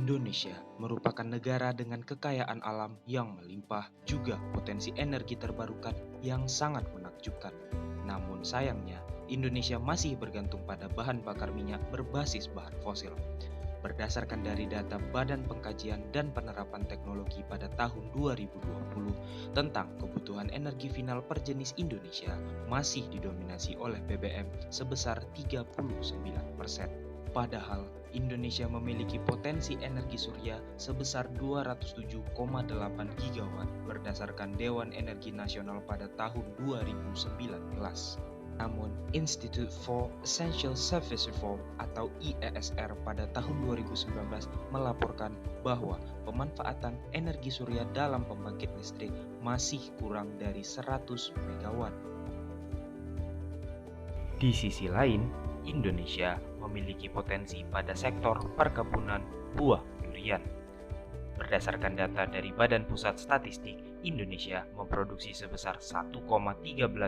Indonesia merupakan negara dengan kekayaan alam yang melimpah, juga potensi energi terbarukan yang sangat menakjubkan. Namun sayangnya, Indonesia masih bergantung pada bahan bakar minyak berbasis bahan fosil. Berdasarkan dari data Badan Pengkajian dan Penerapan Teknologi pada tahun 2020 tentang kebutuhan energi final per jenis Indonesia masih didominasi oleh BBM sebesar 39%. Padahal Indonesia memiliki potensi energi surya sebesar 207,8 gigawatt berdasarkan Dewan Energi Nasional pada tahun 2019. Namun, Institute for Essential Service Reform atau IESR pada tahun 2019 melaporkan bahwa pemanfaatan energi surya dalam pembangkit listrik masih kurang dari 100 megawatt. Di sisi lain, Indonesia memiliki potensi pada sektor perkebunan buah durian. Berdasarkan data dari Badan Pusat Statistik, Indonesia memproduksi sebesar 1,13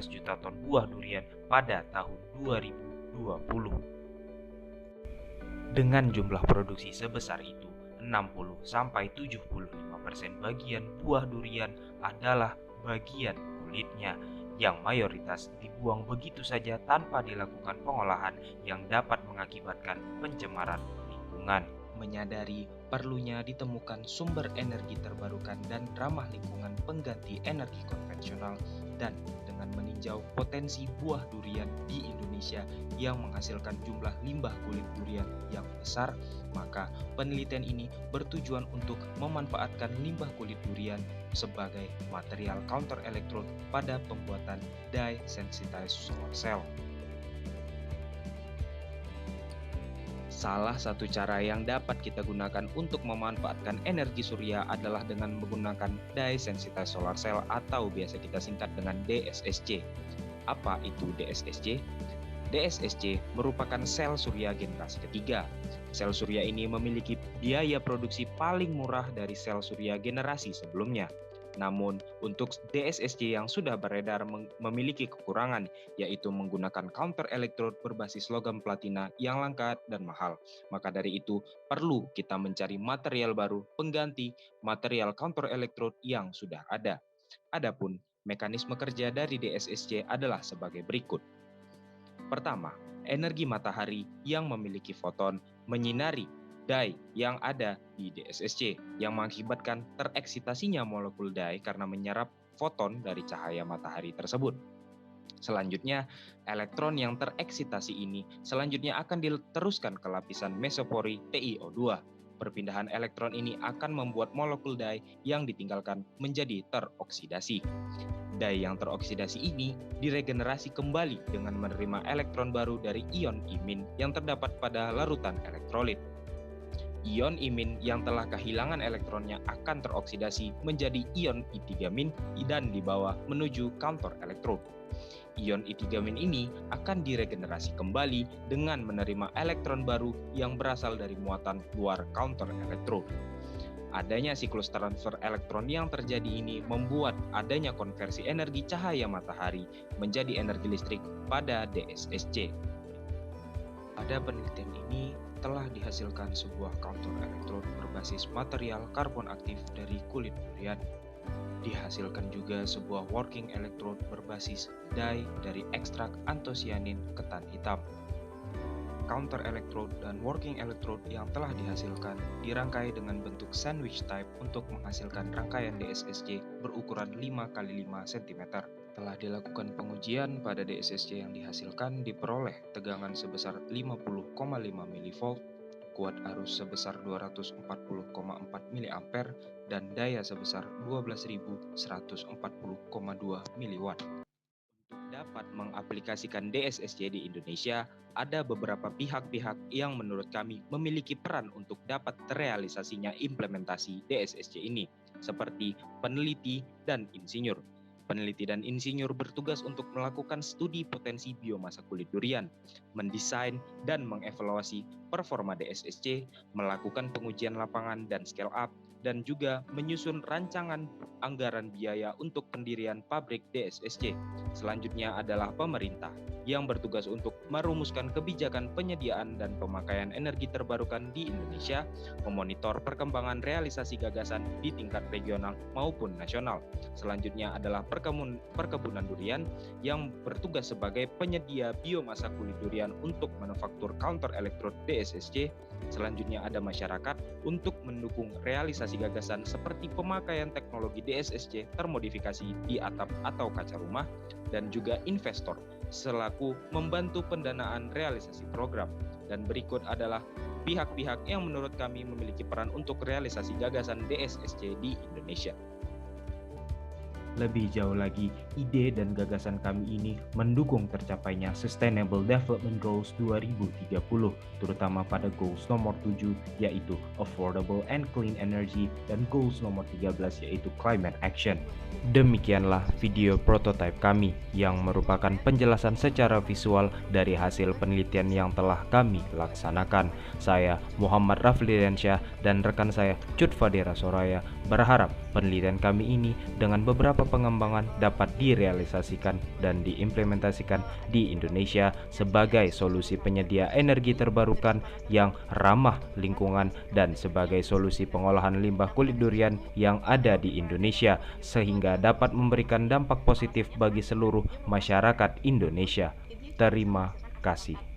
juta ton buah durian pada tahun 2020. Dengan jumlah produksi sebesar itu, 60-75% bagian buah durian adalah bagian kulitnya yang mayoritas dibuang begitu saja tanpa dilakukan pengolahan yang dapat mengakibatkan pencemaran lingkungan. Menyadari perlunya ditemukan sumber energi terbarukan dan ramah lingkungan pengganti energi konvensional, dan dengan meninjau potensi buah durian di Indonesia yang menghasilkan jumlah limbah kulit durian yang besar, maka penelitian ini bertujuan untuk memanfaatkan limbah kulit durian sebagai material counter electrode pada pembuatan dye sensitized solar cell. Salah satu cara yang dapat kita gunakan untuk memanfaatkan energi surya adalah dengan menggunakan dye sensitized solar cell atau biasa kita singkat dengan DSSC. Apa itu DSSC? DSSC merupakan sel surya generasi ketiga. Sel surya ini memiliki biaya produksi paling murah dari sel surya generasi sebelumnya. Namun, untuk DSSC yang sudah beredar memiliki kekurangan, yaitu menggunakan counter electrode berbasis logam platina yang langka dan mahal. Maka dari itu, perlu kita mencari material baru pengganti material counter electrode yang sudah ada. Adapun mekanisme kerja dari DSSC adalah sebagai berikut. Pertama, energi matahari yang memiliki foton menyinari dye yang ada di DSSC yang mengakibatkan tereksitasinya molekul dye karena menyerap foton dari cahaya matahari tersebut. Selanjutnya, elektron yang tereksitasi ini selanjutnya akan diteruskan ke lapisan mesopori TiO2. Perpindahan elektron ini akan membuat molekul dye yang ditinggalkan menjadi teroksidasi. Dye yang teroksidasi ini diregenerasi kembali dengan menerima elektron baru dari ion imin yang terdapat pada larutan elektrolit. Ion imin yang telah kehilangan elektronnya akan teroksidasi menjadi ion I3- dan dibawa menuju counter electrode. Ion I3- ini akan diregenerasi kembali dengan menerima elektron baru yang berasal dari muatan luar counter electrode. Adanya siklus transfer elektron yang terjadi ini membuat adanya konversi energi cahaya matahari menjadi energi listrik pada DSSC. Pada penelitian ini telah dihasilkan sebuah counter electrode berbasis material karbon aktif dari kulit durian. Dihasilkan juga sebuah working electrode berbasis dye dari ekstrak antosianin ketan hitam. Counter electrode dan working electrode yang telah dihasilkan dirangkai dengan bentuk sandwich type untuk menghasilkan rangkaian DSSC berukuran 5x5 cm. Telah dilakukan pengujian pada DSSC yang dihasilkan diperoleh tegangan sebesar 50,5 mV, kuat arus sebesar 240,4 mA, dan daya sebesar 12.140,2 mW. Untuk dapat mengaplikasikan DSSC di Indonesia, ada beberapa pihak-pihak yang menurut kami memiliki peran untuk dapat terrealisasinya implementasi DSSC ini, seperti peneliti dan insinyur. Peneliti dan insinyur bertugas untuk melakukan studi potensi biomasa kulit durian, mendesain dan mengevaluasi performa DSSC, melakukan pengujian lapangan dan scale up, dan juga menyusun rancangan anggaran biaya untuk pendirian pabrik DSSC. Selanjutnya adalah pemerintah yang bertugas untuk merumuskan kebijakan penyediaan dan pemakaian energi terbarukan di Indonesia, memonitor perkembangan realisasi gagasan di tingkat regional maupun nasional. Selanjutnya adalah perkebunan durian yang bertugas sebagai penyedia biomasa kulit durian untuk manufaktur counter electrode DSSC. Selanjutnya ada masyarakat untuk mendukung realisasi gagasan seperti pemakaian teknologi DSSC termodifikasi di atap atau kaca rumah, dan juga investor selaku membantu pendanaan realisasi program. Dan berikut adalah pihak-pihak yang menurut kami memiliki peran untuk realisasi gagasan DSSC di Indonesia. Lebih jauh lagi, ide dan gagasan kami ini mendukung tercapainya Sustainable Development Goals 2030, terutama pada Goals nomor 7 yaitu Affordable and Clean Energy dan Goals nomor 13 yaitu Climate Action. Demikianlah video prototipe kami yang merupakan penjelasan secara visual dari hasil penelitian yang telah kami laksanakan. Saya Muhammad Raflidiansyah dan rekan saya Cut Fadera Soraya berharap penelitian kami ini dengan beberapa pengembangan dapat direalisasikan dan diimplementasikan di Indonesia sebagai solusi penyedia energi terbarukan yang ramah lingkungan dan sebagai solusi pengolahan limbah kulit durian yang ada di Indonesia sehingga dapat memberikan dampak positif bagi seluruh masyarakat Indonesia. Terima kasih.